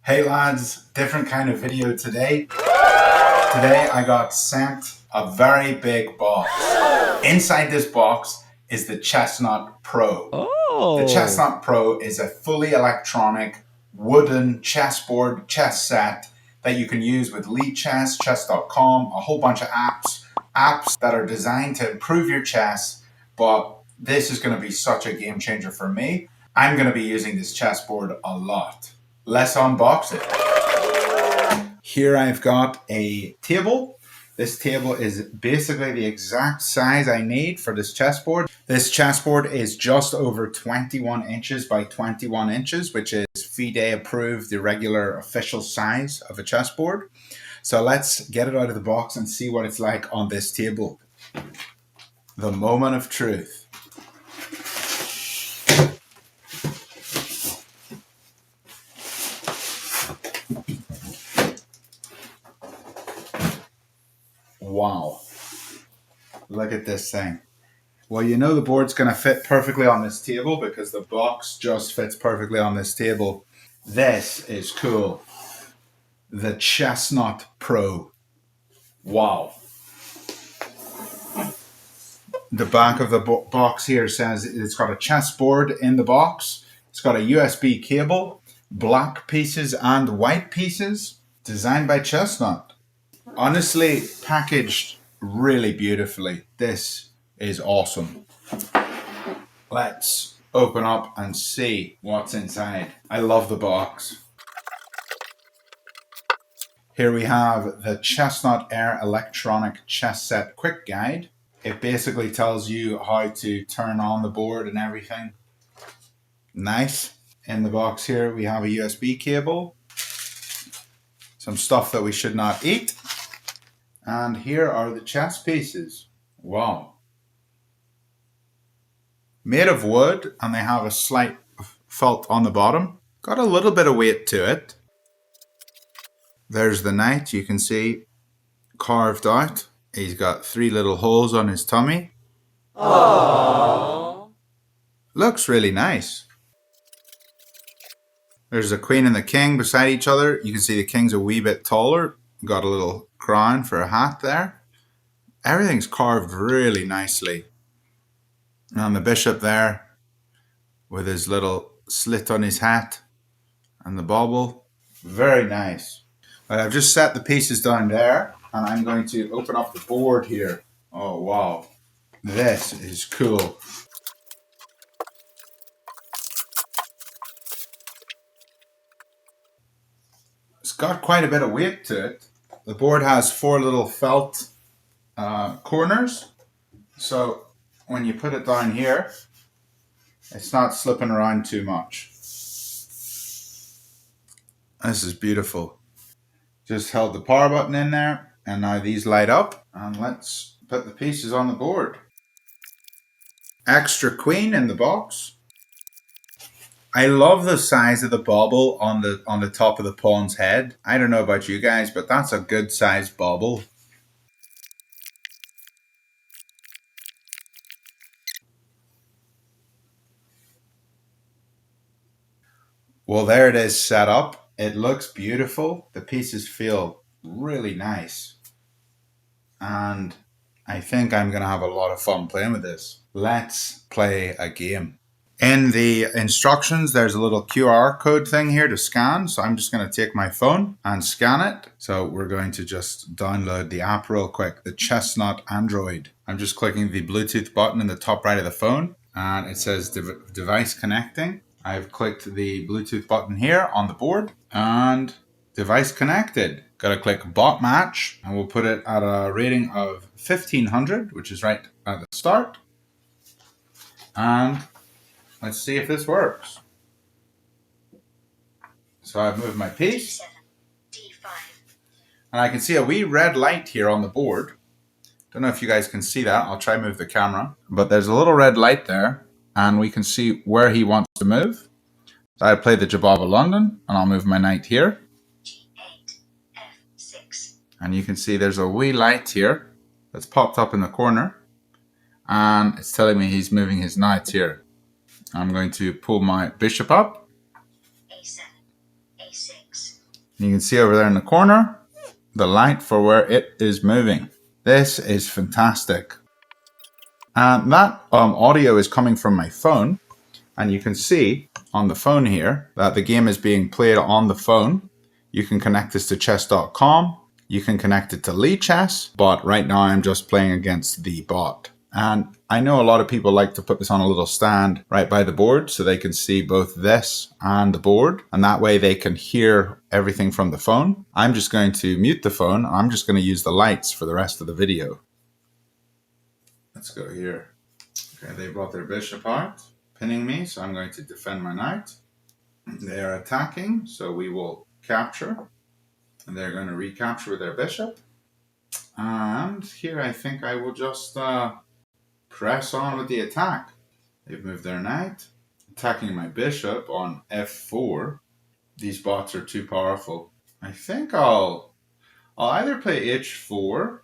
Hey lads, different kind of video today. Today I got sent a very big box. Inside this box is the Chessnut Pro. Oh. The Chessnut Pro is a fully electronic wooden chessboard, chess set that you can use with Chess, chess.com, a whole bunch of apps that are designed to improve your chess, but this is going to be such a game changer for me. I'm going to be using this chessboard a lot. Let's unbox it. Here I've got a table. This table is basically the exact size I need for this chessboard. This chessboard is just over 21 inches by 21 inches, which is FIDE approved, the regular official size of a chessboard. So let's get it out of the box and see what it's like on this table. The moment of truth. Wow, look at this thing. Well, you know the board's going to fit perfectly on this table because the box just fits perfectly on this table. This is cool. The Chessnut Pro. Wow. The back of the box here says it's got a chessboard in the box. It's got a USB cable, black pieces and white pieces, designed by Chessnut. Honestly, packaged really beautifully. This is awesome. Let's open up and see what's inside. I love the box. Here we have the Chessnut Air Electronic Chess Set Quick Guide. It basically tells you how to turn on the board and everything. Nice. In the box here we have a USB cable, some stuff that we should not eat. And here are the chess pieces. Wow. Made of wood, and they have a slight felt on the bottom. Got a little bit of weight to it. There's the knight, you can see, carved out. He's got 3 little holes on his tummy. Aww. Looks really nice. There's the queen and the king beside each other. You can see the king's a wee bit taller. Got a little crown for a hat there. Everything's carved really nicely. And the bishop there with his little slit on his hat and the bauble. Very nice. But I've just set the pieces down there and I'm going to open up the board here. Oh wow, this is cool. It's got quite a bit of weight to it. The board has 4 little felt corners, so when you put it down here, it's not slipping around too much. This is beautiful. Just held the power button in there, and now these light up, and let's put the pieces on the board. Extra queen in the box. I love the size of the bauble on the top of the pawn's head. I don't know about you guys, but that's a good sized bauble. Well, there it is set up. It looks beautiful. The pieces feel really nice. And I think I'm going to have a lot of fun playing with this. Let's play a game. In the instructions, there's a little QR code thing here to scan. So I'm just going to take my phone and scan it. So we're going to just download the app real quick, the Chessnut Android. I'm just clicking the Bluetooth button in the top right of the phone and it says device connecting. I've clicked the Bluetooth button here on the board and device connected. Got to click bot match and we'll put it at a rating of 1500, which is right at the start. And let's see if this works. So I've moved my piece. And I can see a wee red light here on the board. Don't know if you guys can see that. I'll try to move the camera. But there's a little red light there. And we can see where he wants to move. So I play the Jabava London. And I'll move my knight here. G8, F6. And you can see there's a wee light here that's popped up in the corner. And it's telling me he's moving his knight here. I'm going to pull my bishop up. A7, A6. You can see over there in the corner, the light for where it is moving. This is fantastic. And that audio is coming from my phone. And you can see on the phone here that the game is being played on the phone. You can connect this to chess.com. You can connect it to Lichess, but right now I'm just playing against the bot. And I know a lot of people like to put this on a little stand right by the board so they can see both this and the board. And that way they can hear everything from the phone. I'm just going to mute the phone. I'm just going to use the lights for the rest of the video. Let's go here. Okay, they brought their bishop out, pinning me, so I'm going to defend my knight. They are attacking, so we will capture. And they're going to recapture with their bishop. And here I think I will just press on with the attack. They've moved their knight, attacking my bishop on f4. These bots are too powerful. I think I'll either play h4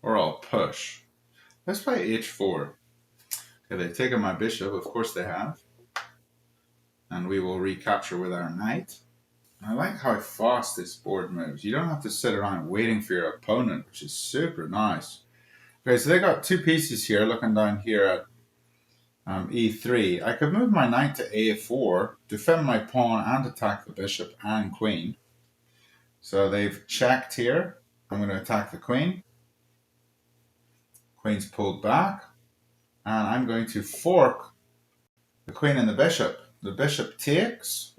or I'll push. Let's play h4. Okay, they've taken my bishop, of course they have. And we will recapture with our knight. I like how fast this board moves. You don't have to sit around waiting for your opponent, which is super nice. Okay, so they got two pieces here, looking down here at e3. I could move my knight to a4, defend my pawn and attack the bishop and queen. So they've checked here. I'm going to attack the queen. Queen's pulled back. And I'm going to fork the queen and the bishop. The bishop takes.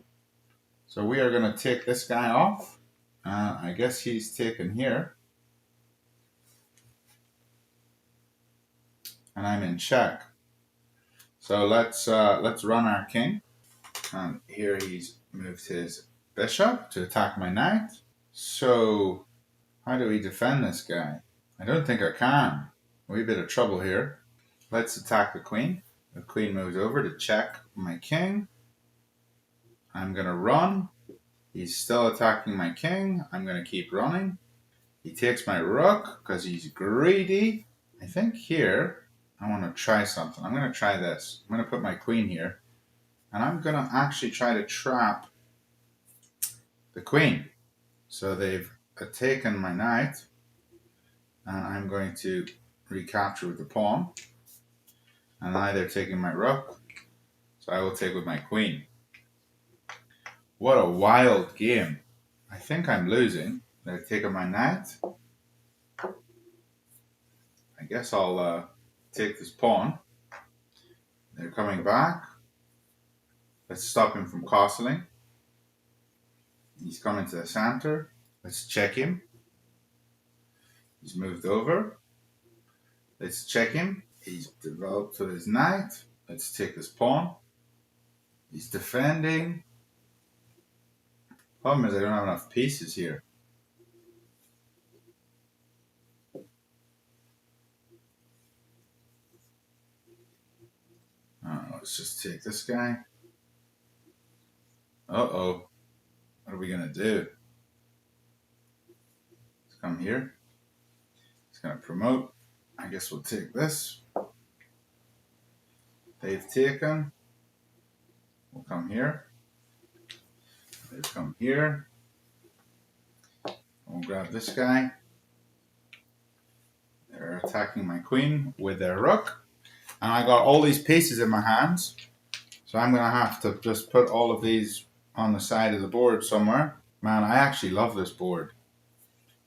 So we are going to take this guy off. I guess he's taken here. And I'm in check. So let's run our king. And here he's moved his bishop to attack my knight. So how do we defend this guy? I don't think I can. We have a bit of trouble here. Let's attack the queen. The queen moves over to check my king. I'm going to run. He's still attacking my king. I'm going to keep running. He takes my rook because he's greedy. I think here I want to try something. I'm going to try this. I'm going to put my queen here. And I'm going to actually try to trap the queen. So they've taken my knight. And I'm going to recapture with the pawn. And now they're taking my rook. So I will take with my queen. What a wild game. I think I'm losing. They're taking my knight. I guess I'll take this pawn. They're coming back. Let's stop him from castling. He's coming to the center. Let's check him. He's moved over. Let's check him. He's developed with his knight. Let's take this pawn. He's defending. Problem is I don't have enough pieces here. Let's just take this guy. Uh-oh. What are we going to do? Let's come here. He's going to promote. I guess we'll take this. They've taken. We'll come here. They've come here. We'll grab this guy. They're attacking my queen with their rook. And I got all these pieces in my hands. So I'm going to have to just put all of these on the side of the board somewhere. Man, I actually love this board.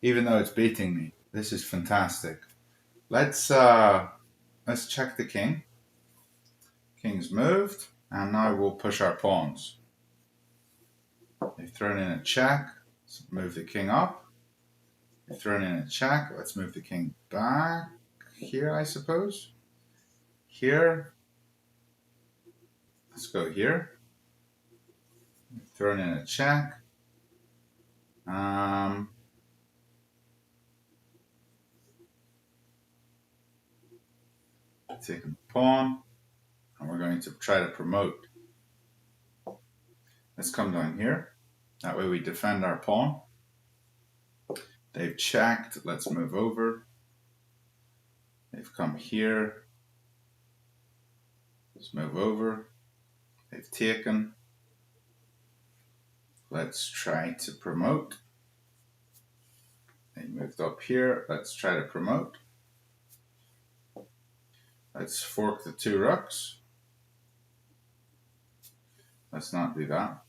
Even though it's beating me. This is fantastic. Let's check the king. King's moved. And now we'll push our pawns. They've thrown in a check. Let's move the king up. They've thrown in a check. Let's move the king back here, I suppose. Here. Let's go here. They've thrown in a check. Taking the pawn. And we're going to try to promote. Let's come down here. That way we defend our pawn. They've checked. Let's move over. They've come here. Let's move over. They've taken. Let's try to promote. They moved up here. Let's try to promote. Let's fork the 2 rooks. Let's not do that.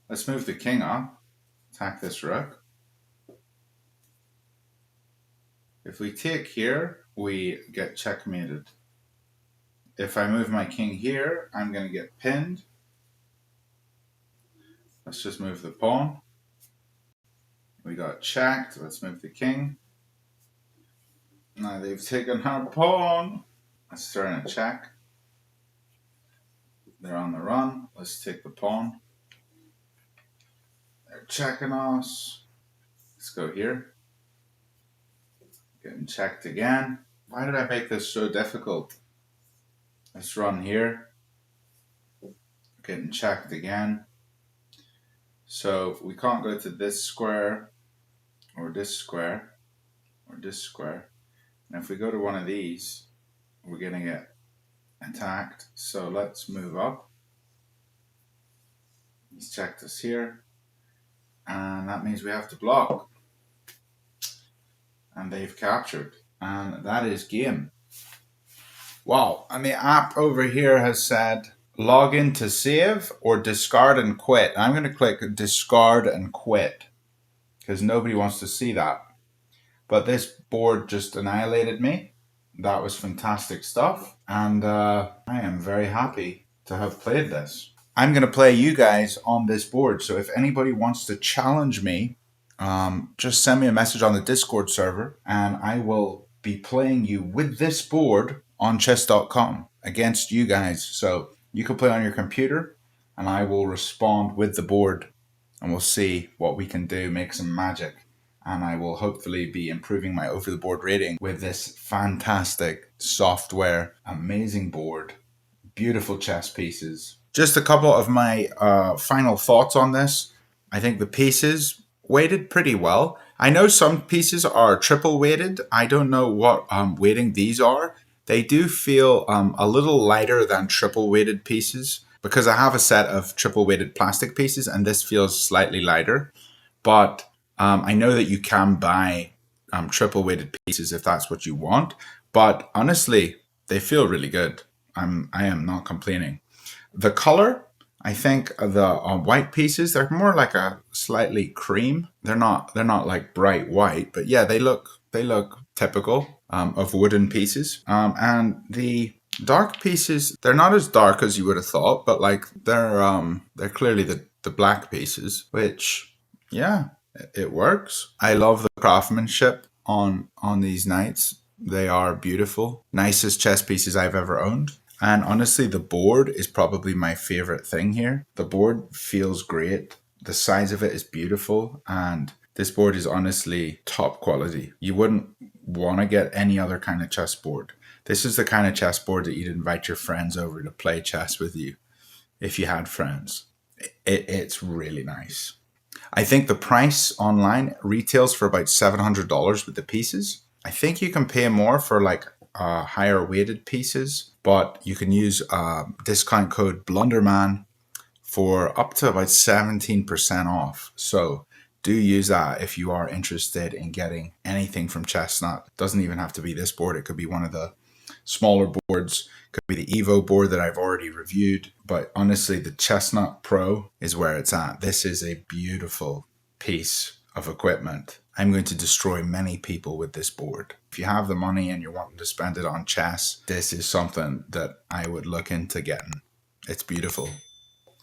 Let's move the king up. Attack this rook. If we take here, we get checkmated. If I move my king here, I'm going to get pinned. Let's just move the pawn. We got checked. Let's move the king. Now they've taken our pawn. Let's throw in a check. They're on the run. Let's take the pawn. They're checking us. Let's go here. Getting checked again. Why did I make this so difficult? Let's run here. Getting checked again. So we can't go to this square or this square or this square. And if we go to one of these, we're going to get attacked. So let's move up. He's checked us here. And that means we have to block. And they've captured. And that is game. Wow. And the app over here has said log in to save or discard and quit. I'm going to click discard and quit because nobody wants to see that. But this board just annihilated me. That was fantastic stuff. And I am very happy to have played this. I'm going to play you guys on this board. So if anybody wants to challenge me, just send me a message on the Discord server and I will be playing you with this board on chess.com against you guys. So you can play on your computer and I will respond with the board and we'll see what we can do, make some magic. And I will hopefully be improving my over the board rating with this fantastic software, amazing board, beautiful chess pieces. Just a couple of my final thoughts on this. I think the pieces weighted pretty well. I know some pieces are triple weighted. I don't know what weighting these are. They do feel a little lighter than triple weighted pieces because I have a set of triple weighted plastic pieces and this feels slightly lighter. But I know that you can buy triple weighted pieces if that's what you want. But honestly, they feel really good. I am not complaining. The color, I think the white pieces, they're more like a slightly cream. They're not like bright white, but yeah, they look typical of wooden pieces. And the dark pieces, they're not as dark as you would have thought, but like they're clearly the black pieces, which yeah, it works. I love the craftsmanship on these knights. They are beautiful, nicest chess pieces I've ever owned. And honestly, the board is probably my favorite thing here. The board feels great. The size of it is beautiful. And this board is honestly top quality. You wouldn't want to get any other kind of chess board. This is the kind of chess board that you'd invite your friends over to play chess with you if you had friends. It's really nice. I think the price online retails for about $700 with the pieces. I think you can pay more for like higher weighted pieces, but you can use discount code Blunderman for up to about 17% off. So do use that if you are interested in getting anything from Chessnut. It doesn't even have to be this board. It could be one of the smaller boards. It could be the Evo board that I've already reviewed. But honestly, the Chessnut Pro is where it's at. This is a beautiful piece of equipment. I'm going to destroy many people with this board. If you have the money and you're wanting to spend it on chess, this is something that I would look into getting. It's beautiful.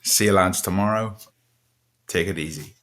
See you lads tomorrow. Take it easy.